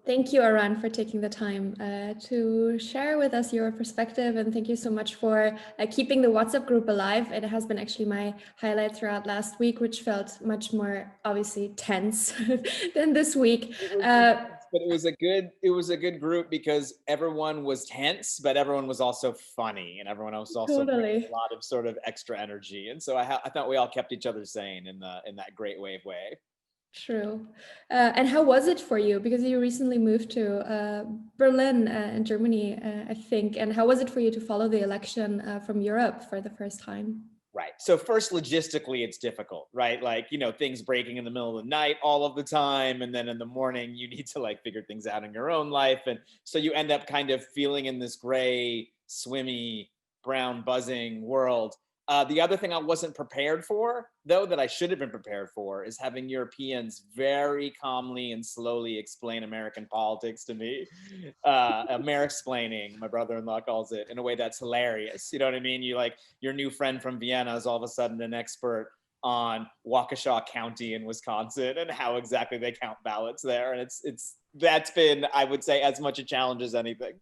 Thank you, Arun, for taking the time to share with us your perspective. And thank you so much for keeping the WhatsApp group alive. It has been actually my highlight throughout last week, which felt much more obviously tense than this week. It was intense, but it was a good group because everyone was tense, but everyone was also funny, and everyone else was also bringing Totally. a lot of sort of extra energy. And so I thought we all kept each other sane in that great wave way. True. And how was it for you? Because you recently moved to Berlin in Germany, I think. And how was it for you to follow the election from Europe for the first time? Right. So first, logistically, it's difficult, right? Like, things breaking in the middle of the night all of the time. And then in the morning, you need to like figure things out in your own life. And so you end up kind of feeling in this gray, swimmy, brown, buzzing world. The other thing I wasn't prepared for, though, that I should have been prepared for, is having Europeans very calmly and slowly explain American politics to me. Amerisplaining, my brother-in-law calls it, in a way that's hilarious. You know what I mean? You like your new friend from Vienna is all of a sudden an expert on Waukesha County in Wisconsin and how exactly they count ballots there, and it's that's been, I would say, as much a challenge as anything.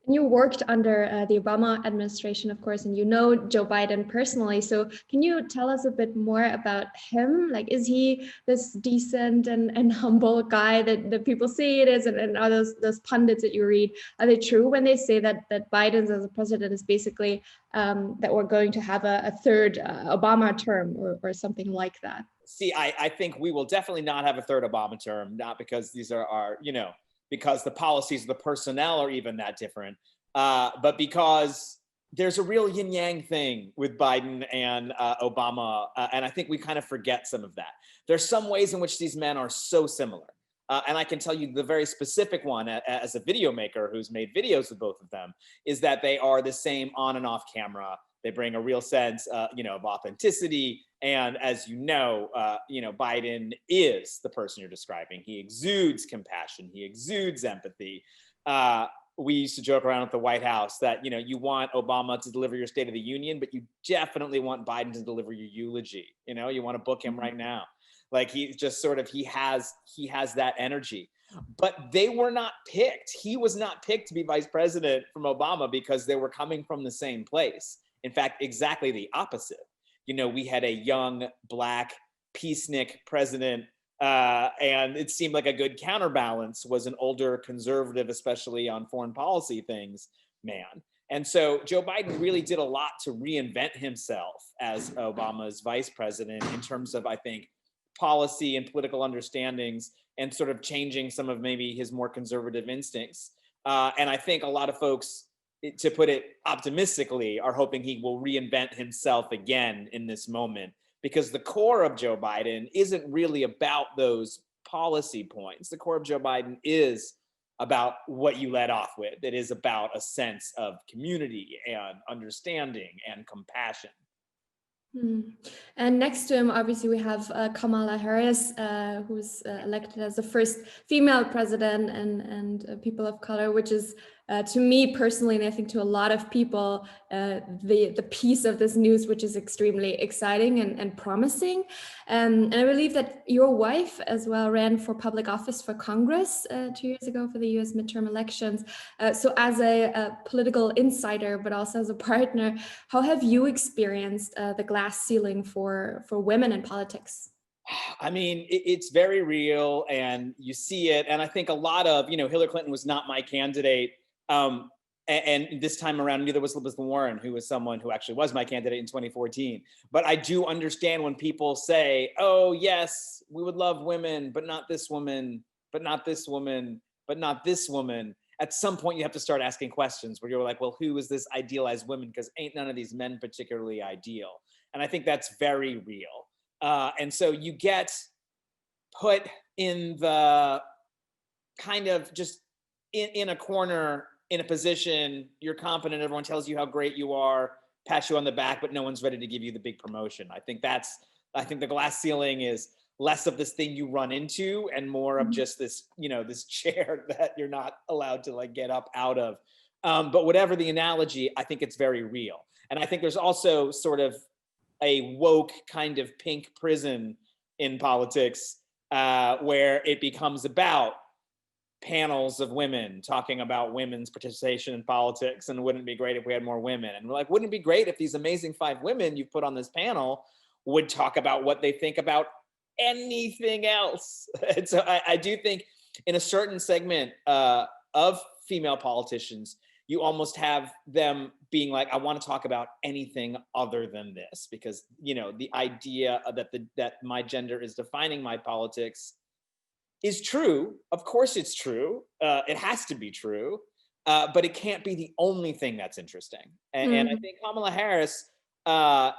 You worked under the Obama administration, of course, and you know Joe Biden personally. So can you tell us a bit more about him? Like, is he this decent and humble guy that people say it is? And are those pundits that you read, are they true when they say that Biden as a president is basically that we're going to have a third Obama term or something like that? See, I think we will definitely not have a third Obama term, not because these are our, because the policies of the personnel are even that different, but because there's a real yin yang thing with Biden and Obama. And I think we kind of forget some of that. There's some ways in which these men are so similar. And I can tell you the very specific one as a video maker who's made videos with both of them is that they are the same on and off camera. They bring a real sense, of authenticity. And as Biden is the person you're describing. He exudes compassion. He exudes empathy. We used to joke around at the White House that, you want Obama to deliver your State of the Union, but you definitely want Biden to deliver your eulogy. You want to book him right now. Like he just sort of, he has that energy. But they were not picked. He was not picked to be vice president from Obama because they were coming from the same place. In fact, exactly the opposite. We had a young Black peacenik president, and it seemed like a good counterbalance was an older conservative, especially on foreign policy things, man. And so Joe Biden really did a lot to reinvent himself as Obama's vice president in terms of, I think, policy and political understandings and sort of changing some of maybe his more conservative instincts. And I think a lot of folks, to put it optimistically, are hoping he will reinvent himself again in this moment, because the core of Joe Biden isn't really about those policy points. The core of Joe Biden is about what you led off with. It is about a sense of community and understanding and compassion. And next to him, obviously, we have Kamala Harris, who's elected as the first female president and people of color, which is, to me personally, and I think to a lot of people, the piece of this news, which is extremely exciting and promising. And I believe that your wife as well ran for public office for Congress 2 years ago for the US midterm elections. So as a political insider, but also as a partner, how have you experienced the glass ceiling for women in politics? I mean, it's very real and you see it. And I think a lot of, Hillary Clinton was not my candidate. And this time around, neither was Elizabeth Warren, who was someone who actually was my candidate in 2014. But I do understand when people say, oh, yes, we would love women, but not this woman, but not this woman, but not this woman. At some point, you have to start asking questions where you're like, well, who is this idealized woman? Because ain't none of these men particularly ideal. And I think that's very real. And so you get put in the kind of just in a corner, in a position, you're competent, everyone tells you how great you are, pats you on the back, but no one's ready to give you the big promotion. I think the glass ceiling is less of this thing you run into and more of just this, this chair that you're not allowed to like get up out of. But whatever the analogy, I think it's very real. And I think there's also sort of a woke kind of pink prison in politics, where it becomes about panels of women talking about women's participation in politics, and wouldn't it be great if we had more women? And we're like, wouldn't it be great if these amazing 5 women you put on this panel would talk about what they think about anything else? And so I do think in a certain segment of female politicians, you almost have them being like, I want to talk about anything other than this, because, you know, the idea that my gender is defining my politics is true. Of course it's true. It has to be true. But it can't be the only thing that's interesting. And I think Kamala Harris,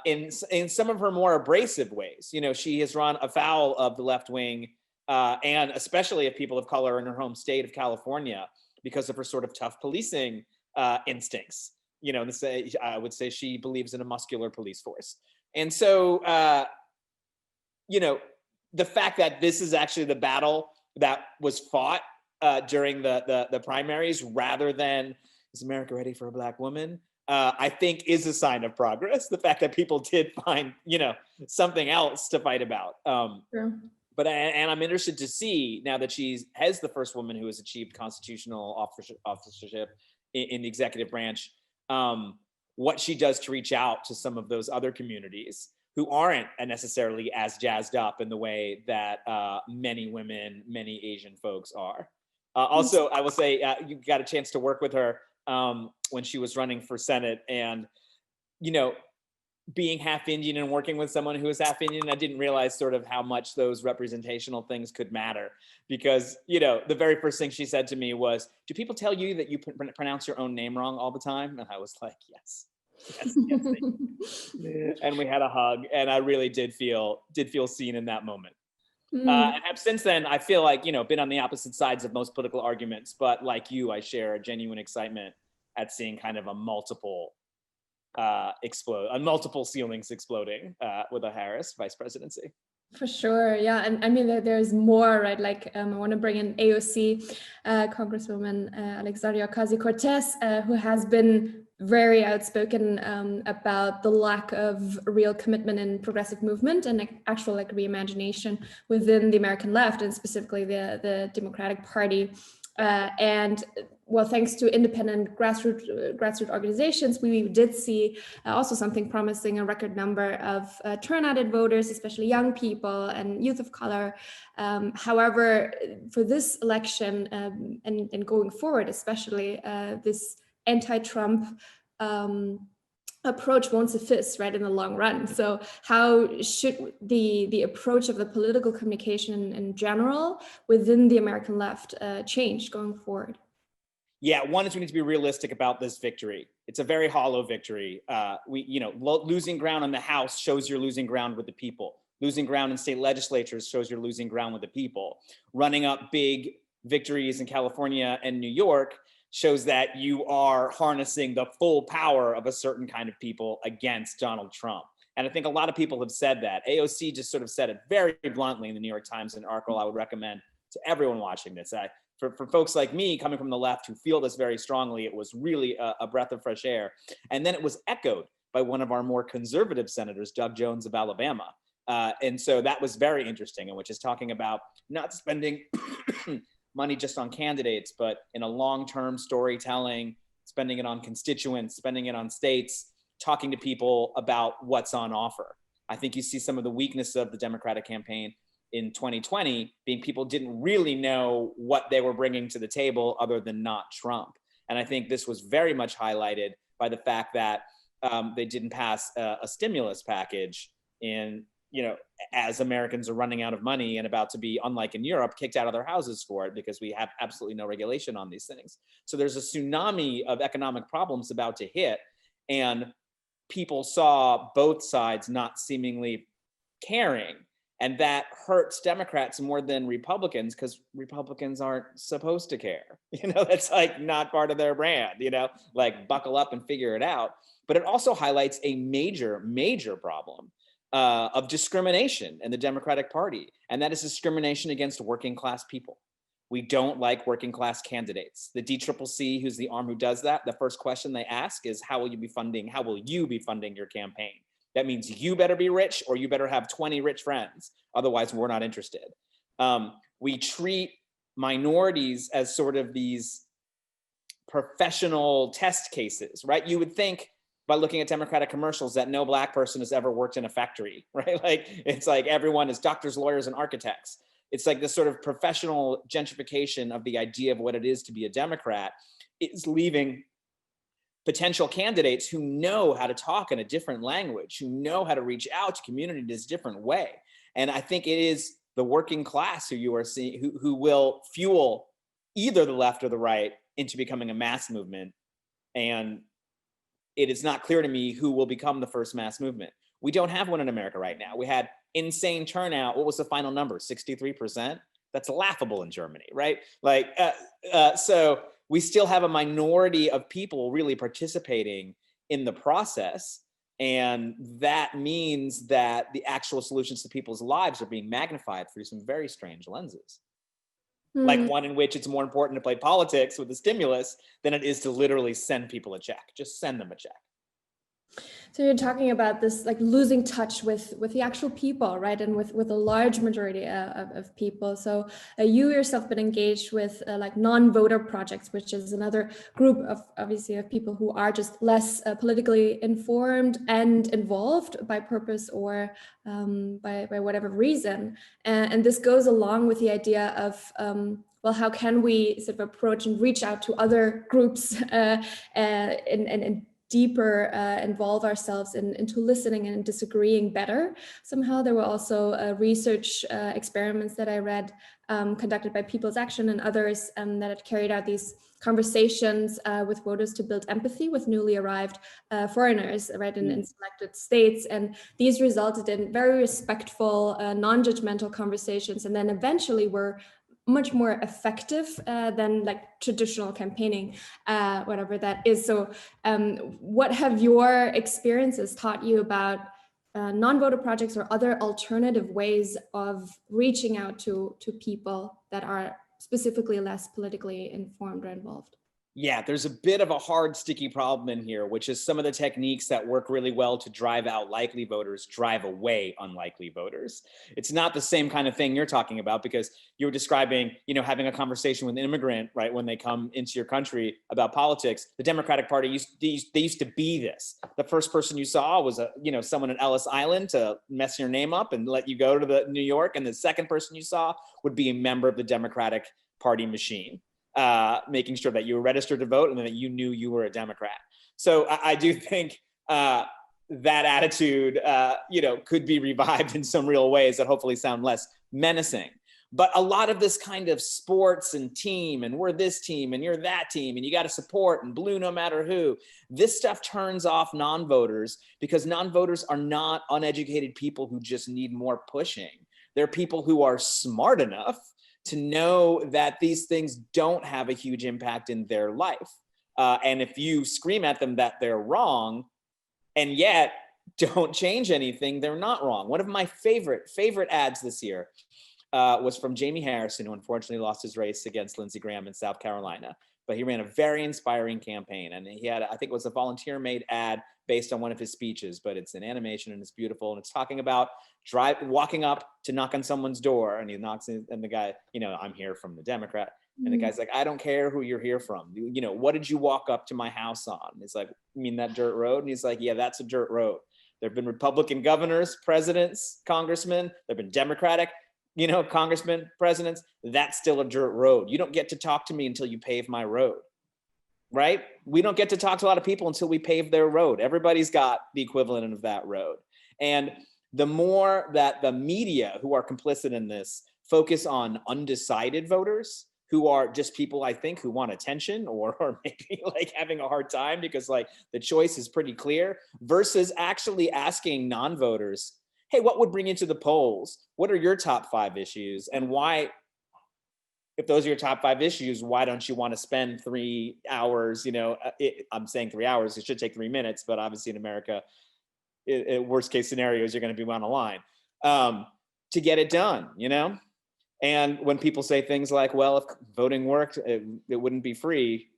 in some of her more abrasive ways, you know, she has run afoul of the left wing, and especially of people of color in her home state of California, because of her sort of tough policing instincts. You know, I would say she believes in a muscular police force. And so, you know, the fact that this is actually the battle that was fought during the primaries, rather than is America ready for a Black woman, I think is a sign of progress. The fact that people did find, you know, something else to fight about. True. But I'm interested to see, now that she's the first woman who has achieved constitutional officership in the executive branch, what she does to reach out to some of those other communities who aren't necessarily as jazzed up in the way that many women, many Asian folks are. Also, I will say you got a chance to work with her when she was running for Senate, and, you know, being half Indian and working with someone who is half Indian, I didn't realize sort of how much those representational things could matter. Because, you know, the very first thing she said to me was, do people tell you that you pronounce your own name wrong all the time? And I was like, yes. And we had a hug, and I really did feel seen in that moment. And since then, I feel like, you know, been on the opposite sides of most political arguments, but like you, I share a genuine excitement at seeing kind of a multiple ceilings exploding with a Harris vice presidency. For sure, yeah, and I mean there's more, right? Like I want to bring in AOC Congresswoman Alexandria Ocasio-Cortez, who has been very outspoken about the lack of real commitment in progressive movement and actual like reimagination within the American left, and specifically the Democratic Party. And well, thanks to independent grassroots organizations, we did see also something promising, a record number of turnouted voters, especially young people and youth of color. However, for this election and going forward, especially this anti-Trump approach won't suffice, right, in the long run. So how should the approach of the political communication in general within the American left change going forward? Yeah, one is we need to be realistic about this victory. It's a very hollow victory. Losing ground in the House shows you're losing ground with the people. Losing ground in state legislatures shows you're losing ground with the people. Running up big victories in California and New York shows that you are harnessing the full power of a certain kind of people against Donald Trump. And I think a lot of people have said that. AOC just sort of said it very bluntly in the New York Times, an article I would recommend to everyone watching this. For folks like me coming from the left who feel this very strongly, it was really a breath of fresh air. And then it was echoed by one of our more conservative senators, Doug Jones of Alabama. And so that was very interesting, and which is talking about not spending money just on candidates, but in a long-term storytelling, spending it on constituents, spending it on states, talking to people about what's on offer. I think you see some of the weakness of the Democratic campaign in 2020 being people didn't really know what they were bringing to the table other than not Trump. And I think this was very much highlighted by the fact that they didn't pass a stimulus package as Americans are running out of money and about to be, unlike in Europe, kicked out of their houses for it because we have absolutely no regulation on these things. So there's a tsunami of economic problems about to hit, and people saw both sides not seemingly caring. And that hurts Democrats more than Republicans, because Republicans aren't supposed to care. That's like not part of their brand, like buckle up and figure it out. But it also highlights a major, major problem of discrimination in the Democratic Party. And that is discrimination against working class people. We don't like working class candidates. The DCCC, who's the arm who does that, the first question they ask is, how will you be funding your campaign? That means you better be rich, or you better have 20 rich friends. Otherwise, we're not interested. We treat minorities as sort of these professional test cases, right? You would think by looking at Democratic commercials that no Black person has ever worked in a factory, right? Like, it's like everyone is doctors, lawyers, and architects. It's like this sort of professional gentrification of the idea of what it is to be a Democrat is leaving potential candidates who know how to talk in a different language, who know how to reach out to community in this different way. And I think it is the working class who you are seeing, who will fuel either the left or the right into becoming a mass movement. And it is not clear to me who will become the first mass movement. We don't have one in America right now. We had insane turnout. What was the final number? 63%? That's laughable in Germany, right? Like, so we still have a minority of people really participating in the process. And that means that the actual solutions to people's lives are being magnified through some very strange lenses. Like one in which it's more important to play politics with the stimulus than it is to literally send people a check. Just send them a check. So you're talking about this, like, losing touch with the actual people, right? And with a large majority of people. So you yourself been engaged with like non-voter projects, which is another group of, obviously, of people who are just less politically informed and involved by purpose or by whatever reason. And this goes along with the idea of, well, how can we sort of approach and reach out to other groups and deeper involve ourselves into listening and disagreeing better. Somehow there were also research experiments that I read conducted by People's Action and others that had carried out these conversations with voters to build empathy with newly arrived foreigners, right, in selected states. And these resulted in very respectful, non-judgmental conversations, and then eventually were much more effective than like traditional campaigning, whatever that is. So what have your experiences taught you about non-voter projects or other alternative ways of reaching out to people that are specifically less politically informed or involved? Yeah, there's a bit of a hard, sticky problem in here, which is some of the techniques that work really well to drive out likely voters drive away unlikely voters. It's not the same kind of thing you're talking about, because you were describing, having a conversation with an immigrant, right, when they come into your country about politics. The Democratic Party used to be this. The first person you saw was someone at Ellis Island to mess your name up and let you go to the New York, and the second person you saw would be a member of the Democratic Party machine. Making sure that you were registered to vote and that you knew you were a Democrat. So I do think that attitude, could be revived in some real ways that hopefully sound less menacing. But a lot of this kind of sports and team, and we're this team and you're that team, and you got to support and blue no matter who, this stuff turns off non-voters, because non-voters are not uneducated people who just need more pushing. They're people who are smart enough to know that these things don't have a huge impact in their life. And if you scream at them that they're wrong and yet don't change anything, they're not wrong. One of my favorite ads this year was from Jamie Harrison, who unfortunately lost his race against Lindsey Graham in South Carolina. But he ran a very inspiring campaign. And he had, I think it was a volunteer-made ad based on one of his speeches, but it's an animation and it's beautiful. And it's talking about walking up to knock on someone's door, and he knocks in, and the guy, I'm here from the Democrat. And the guy's like, I don't care who you're here from. What did you walk up to my house on? And he's like, you mean that dirt road? And he's like, yeah, that's a dirt road. There have been Republican governors, presidents, congressmen. There have been Democratic, congressmen, presidents. That's still a dirt road. You don't get to talk to me until you pave my road, right? We don't get to talk to a lot of people until we pave their road. Everybody's got the equivalent of that road. And the more that the media, who are complicit in this, focus on undecided voters, who are just people, I think, who want attention or maybe like having a hard time because like the choice is pretty clear, versus actually asking non-voters, hey, what would bring you to the polls? What are your top 5 issues? And why, if those are your top 5 issues, why don't you want to spend 3 hours, I'm saying 3 hours, it should take 3 minutes, but obviously in America, worst case scenarios, you're going to be on a line to get it done, And when people say things like, well, if voting worked, it wouldn't be free.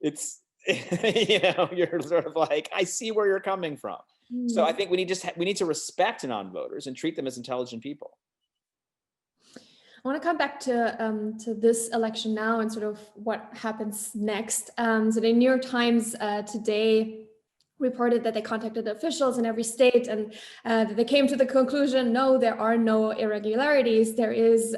It's, you're sort of like, I see where you're coming from. So I think we need to respect non-voters and treat them as intelligent people. I want to come back to this election now and sort of what happens next. So the New York Times today reported that they contacted officials in every state and that they came to the conclusion, no, there are no irregularities. There is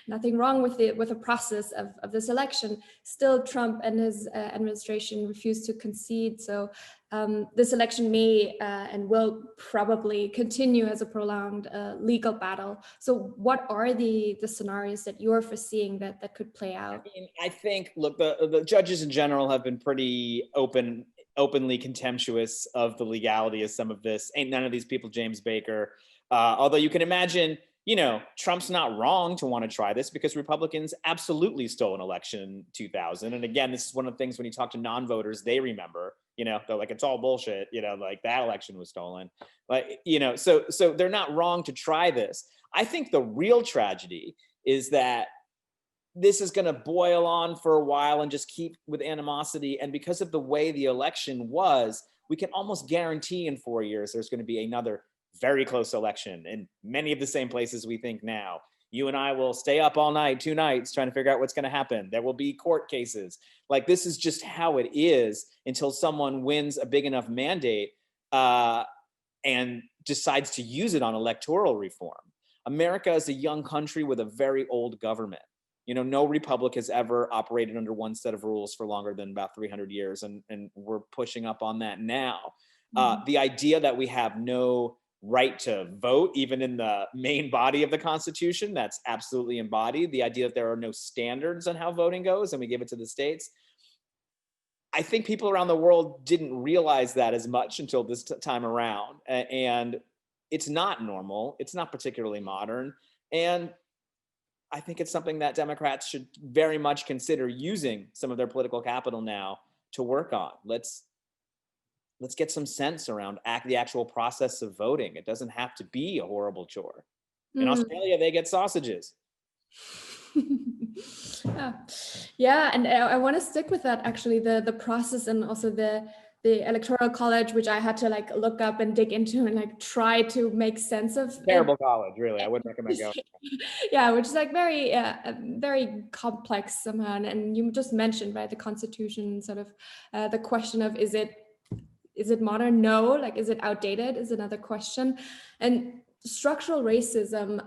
nothing wrong with the process of this election. Still, Trump and his administration refuse to concede. So this election may and will probably continue as a prolonged legal battle. So what are the scenarios that you're foreseeing that could play out? I mean, I think, look, the judges in general have been pretty openly contemptuous of the legality of some of this. Ain't none of these people James Baker. Although you can imagine, Trump's not wrong to want to try this because Republicans absolutely stole an election in 2000. And again, this is one of the things when you talk to non-voters, they remember, they're like, it's all bullshit, like that election was stolen. Like, so they're not wrong to try this. I think the real tragedy is that this is going to boil on for a while and just keep with animosity. And because of the way the election was, we can almost guarantee in 4 years there's going to be another very close election in many of the same places we think now. You and I will stay up all night, 2 nights, trying to figure out what's going to happen. There will be court cases. Like, this is just how it is until someone wins a big enough mandate and decides to use it on electoral reform. America is a young country with a very old government. No republic has ever operated under one set of rules for longer than about 300 years, and we're pushing up on that now. The idea that we have no right to vote, even in the main body of the Constitution, that's absolutely embodied. The idea that there are no standards on how voting goes and we give it to the states. I think people around the world didn't realize that as much until this time around. And it's not normal. It's not particularly modern. And I think it's something that Democrats should very much consider using some of their political capital now to work on. Let's get some sense around the actual process of voting. It doesn't have to be a horrible chore. In Australia, they get sausages. Yeah, and I want to stick with that, actually, the process and also the electoral college, which I had to look up and dig into and try to make sense of. Terrible college, really. I wouldn't recommend going. Yeah, which is very very complex somehow. And you just mentioned, right, the Constitution, sort of the question of is it modern? No. Is it outdated is another question. And structural racism,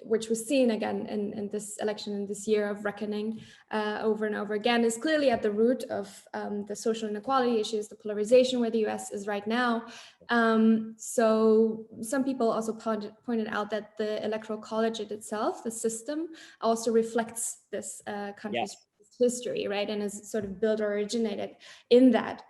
which was seen again in this election, in this year of reckoning over and over again, is clearly at the root of the social inequality issues, the polarization where the US is right now. So some people also pointed out that the Electoral College itself, the system, also reflects this country's history, right, and is sort of built or originated in that.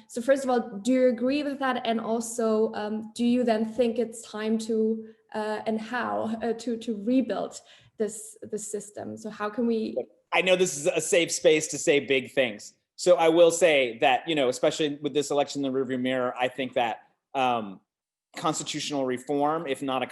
So first of all, do you agree with that? And also, do you then think it's time to and how to rebuild this system? So how can we? I know this is a safe space to say big things. So I will say that, especially with this election in the rearview mirror, I think that constitutional reform, if not a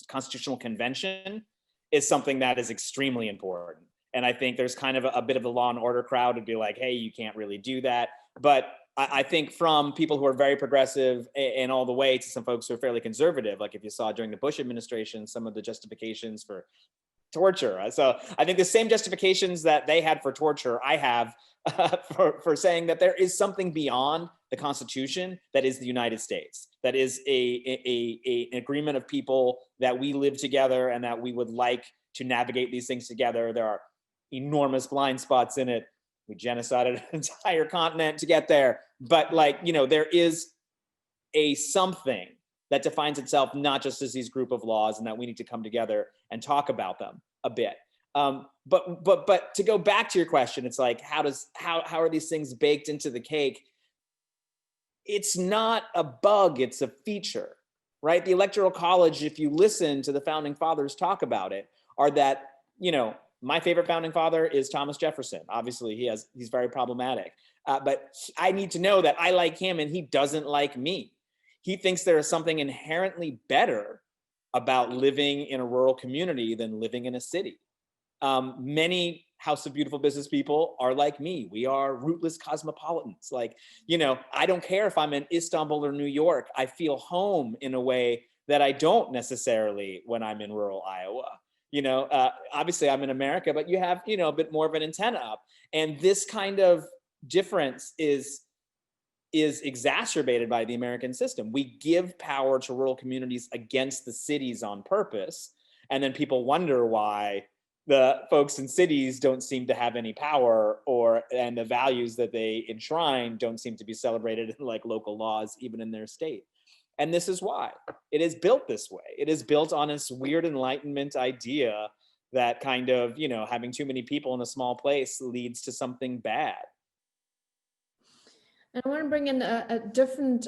constitutional convention, is something that is extremely important. And I think there's kind of a bit of a law and order crowd to be like, hey, you can't really do that. But I think from people who are very progressive and all the way to some folks who are fairly conservative, like if you saw during the Bush administration, some of the justifications for torture. So I think the same justifications that they had for torture, I have for saying that there is something beyond the Constitution that is the United States, that is an agreement of people that we live together and that we would like to navigate these things together. There are enormous blind spots in it. We genocided an entire continent to get there. But there is something that defines itself not just as these group of laws, and that we need to come together and talk about them a bit. But to go back to your question, it's like, how are these things baked into the cake? It's not a bug, it's a feature, right? The Electoral College, if you listen to the founding fathers talk about it, are that, my favorite founding father is Thomas Jefferson. Obviously, he's very problematic. But I need to know that I like him and he doesn't like me. He thinks there is something inherently better about living in a rural community than living in a city. Many House of Beautiful business people are like me. We are rootless cosmopolitans. I don't care if I'm in Istanbul or New York. I feel home in a way that I don't necessarily when I'm in rural Iowa. Obviously I'm in America, but you have, a bit more of an antenna up. And this kind of difference is exacerbated by the American system. We give power to rural communities against the cities on purpose. And then people wonder why the folks in cities don't seem to have any power, and the values that they enshrine don't seem to be celebrated in like local laws, even in their state. And this is why it is built this way. It is built on this weird Enlightenment idea that kind of, having too many people in a small place leads to something bad. And I want to bring in a different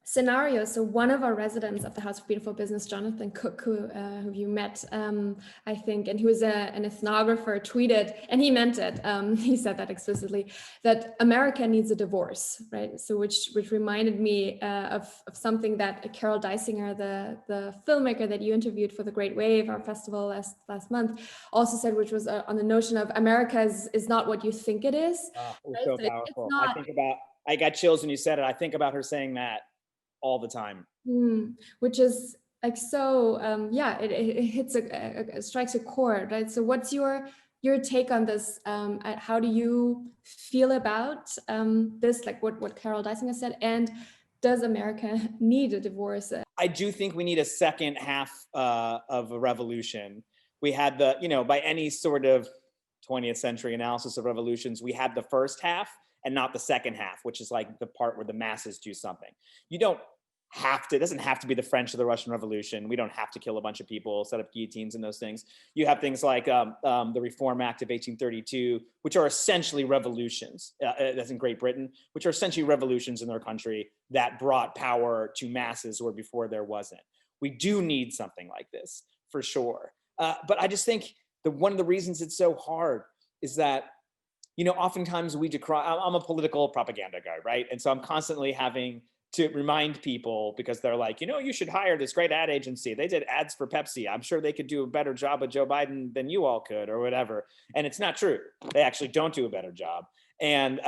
scenario. So one of our residents of the House of Beautiful Business, Jonathan Cook, who you met, I think, and he was an ethnographer, tweeted, and he meant it. He said that explicitly, that America needs a divorce, right? So which reminded me of something that Carol Deisinger, the filmmaker that you interviewed for the Great Wave, our festival last month, also said, which was on the notion of America is not what you think it is. Oh, it was Right? so So powerful. not, I got chills when you said it. I think about her saying that all the time. Which is like, so it hits strikes a chord, right? So what's your take on this? How do you feel about this, like what Carol Deisinger said, and does America need a divorce? I do think we need a second half of a revolution. We had by any sort of 20th century analysis of revolutions, we had the first half and not the second half, which is like the part where the masses do something. You don't have to, it doesn't have to be the French or the Russian Revolution. We don't have to kill a bunch of people, set up guillotines and those things. You have things like the Reform Act of 1832, which are essentially revolutions. That's in Great Britain, which are essentially revolutions in their country that brought power to masses where before there wasn't. We do need something like this for sure. But I just think that one of the reasons it's so hard is that, oftentimes we decry, I'm a political propaganda guy, right? And so I'm constantly having to remind people, because they're like, you should hire this great ad agency. They did ads for Pepsi. I'm sure they could do a better job with Joe Biden than you all could, or whatever. And it's not true. They actually don't do a better job. And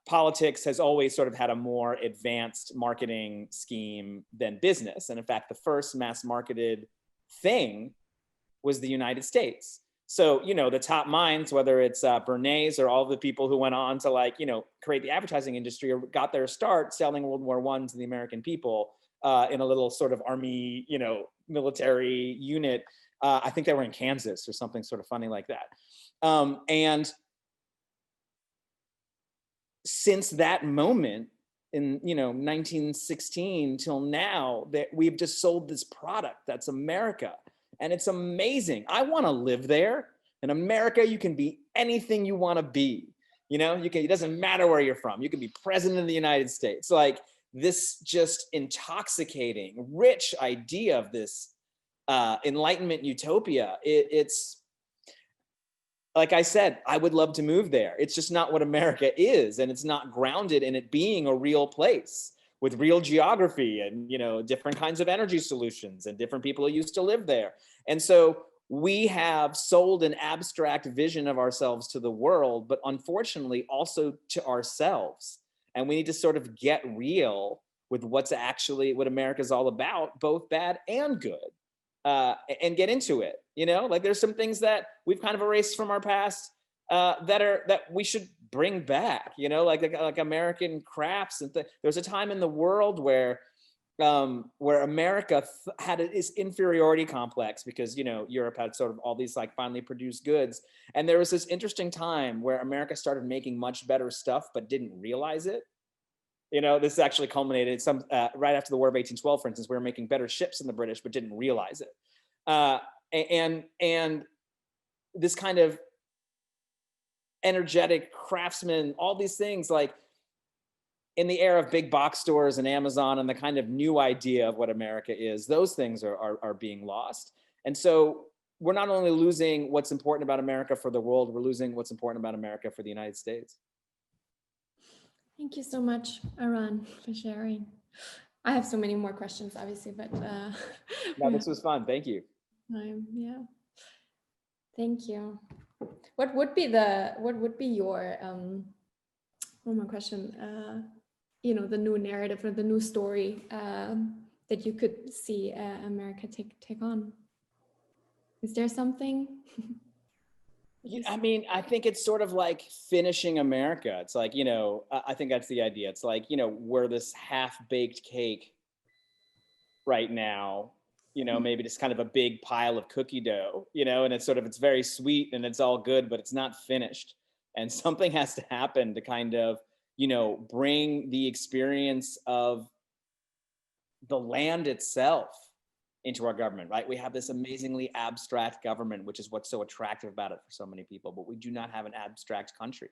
politics has always sort of had a more advanced marketing scheme than business. And in fact, the first mass marketed thing was the United States. So, the top minds, whether it's Bernays or all the people who went on to create the advertising industry or got their start selling World War I to the American people in a little sort of army, military unit. I think they were in Kansas or something sort of funny like that. And since that moment in, 1916 till now, that we've just sold this product that's America. And it's amazing. I want to live there. In America, you can be anything you want to be. It doesn't matter where you're from. You can be president of the United States. Like this just intoxicating, rich idea of this Enlightenment utopia. It's like I said, I would love to move there. It's just not what America is. And it's not grounded in it being a real place with real geography and, different kinds of energy solutions and different people who used to live there. And so we have sold an abstract vision of ourselves to the world, but unfortunately also to ourselves. And we need to sort of get real with what America's all about, both bad and good, and get into it. Like there's some things that we've kind of erased from our past that we should bring back, like American crafts. And there's a time in the world where America had this inferiority complex because, Europe had sort of all these like finely produced goods. And there was this interesting time where America started making much better stuff, but didn't realize it. This actually culminated right after the War of 1812, for instance, we were making better ships than the British, but didn't realize it. And this kind of energetic craftsman, all these things, like in the era of big box stores and Amazon and the kind of new idea of what America is, those things are being lost. And so we're not only losing what's important about America for the world, we're losing what's important about America for the United States. Thank you so much, Arun, for sharing. I have so many more questions, obviously, but no, this was fun. Thank you. Yeah. Thank you. What would be your one more question? The new narrative or the new story that you could see America take on? Is there something? I mean, I think it's sort of like finishing America. It's like, I think that's the idea. It's like, we're this half-baked cake right now, maybe just kind of a big pile of cookie dough, and it's very sweet and it's all good, but it's not finished. And something has to happen to kind of, bring the experience of the land itself into our government, right? We have this amazingly abstract government, which is what's so attractive about it for so many people, but we do not have an abstract country,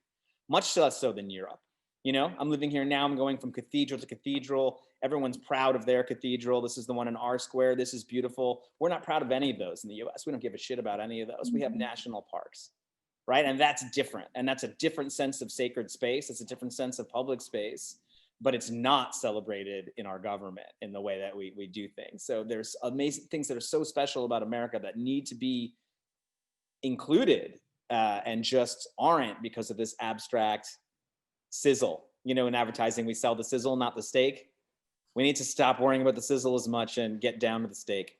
much less so than Europe. I'm living here now, I'm going from cathedral to cathedral. Everyone's proud of their cathedral. This is the one in our square. This is beautiful. We're not proud of any of those in the US. We don't give a shit about any of those. We have national parks, right? And that's different. And that's a different sense of sacred space. It's a different sense of public space, but it's not celebrated in our government in the way that we do things. So there's amazing things that are so special about America that need to be included and just aren't because of this abstract sizzle. In advertising, we sell the sizzle, not the steak. We need to stop worrying about the sizzle as much and get down to the steak.